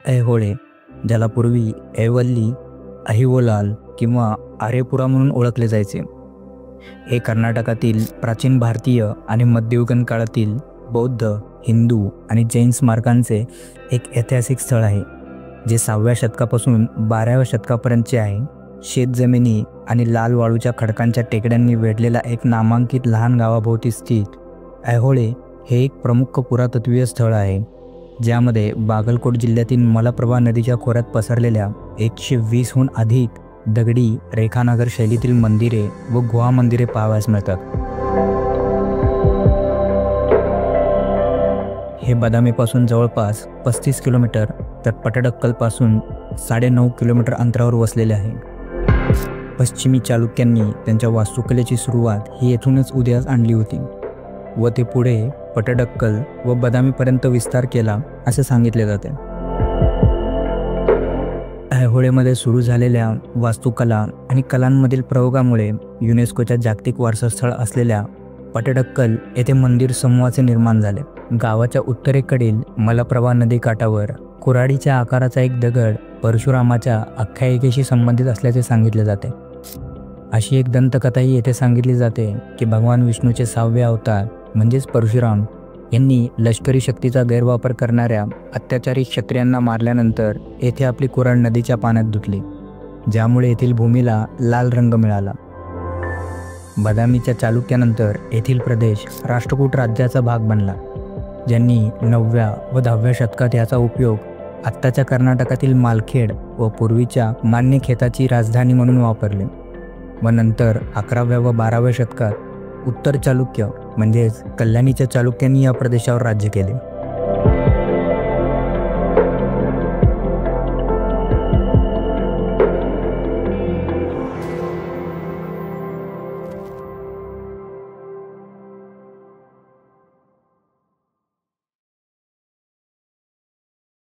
ऐहोळे, ज्याला पूर्वी ऐवल्ली, अहिवोलाल किंवा आरेपुरा म्हणून ओळखले जायचे, हे कर्नाटकातील प्राचीन भारतीय आणि मध्ययुगीन काळातील बौद्ध, हिंदू आणि जैन स्मारकांचे एक ऐतिहासिक स्थळ आहे, जे 6व्या शतकापासून 12व्या शतकापर्यंतचे आहे. शेतजमिनी आणि लाल वाळूच्या खडकांच्या टेकड्यांनी वेढलेल्या एक नामांकित लहान गावाभोवती स्थित ऐहोळे हे एक प्रमुख पुरातत्वीय स्थळ आहे, ज्यामध्ये बागलकोट जिल्ह्यातील मलप्रभा नदीच्या खोऱ्यात पसरलेल्या 120हून अधिक दगडी रेखानगर शैलीतील मंदिरे व गुहा मंदिरे पाहावयास मिळतात. हे बदामीपासून जवळपास 35 किलोमीटर तर पटडक्कलपासून 9.5 किलोमीटर अंतरावर वसलेले आहे. पश्चिमी चालुक्यांनी त्यांच्या वास्तुकलेची सुरुवात ही येथूनच उदयास आणली होती व ते पुढे पटडक्कल व बदामीपर्यंत विस्तार केला असे सांगितले जाते. ऐहोळेमध्ये सुरू झालेल्या वास्तुकला आणि कलांमधील प्रयोगामुळे युनेस्कोच्या जागतिक वारसास्थळ असलेल्या पटडक्कल येथे मंदिर समूहाचे निर्माण झाले. गावाच्या उत्तरेकडील मलप्रभा नदी काठावर कुऱ्हाडीच्या आकाराचा एक दगड परशुरामाच्या आख्यायिकेशी संबंधित असल्याचे सांगितले जाते. अशी एक दंतकथाही येथे सांगितली जाते की भगवान विष्णूचे 6वे अवतार म्हणजेच परशुराम यांनी लष्करी शक्तीचा गैरवापर करणाऱ्या अत्याचारी क्षत्रियांना मारल्यानंतर येथे आपली कुऱ्हाड नदीच्या पाण्यात धुतली, ज्यामुळे येथील भूमीला लाल रंग मिळाला. बदामीच्या चालुक्यानंतर येथील प्रदेश राष्ट्रकूट राज्याचा भाग बनला, ज्यांनी 9व्या व 10व्या शतकात याचा उपयोग आत्ताच्या कर्नाटकातील मालखेड व पूर्वीच्या मान्यखेताची राजधानी म्हणून वापरले व नंतर 11व्या व 12व्या शतकात उत्तर चालुक्य म्हणजेच कल्याणीच्या चालुक्यांनी या प्रदेशावर राज्य केले.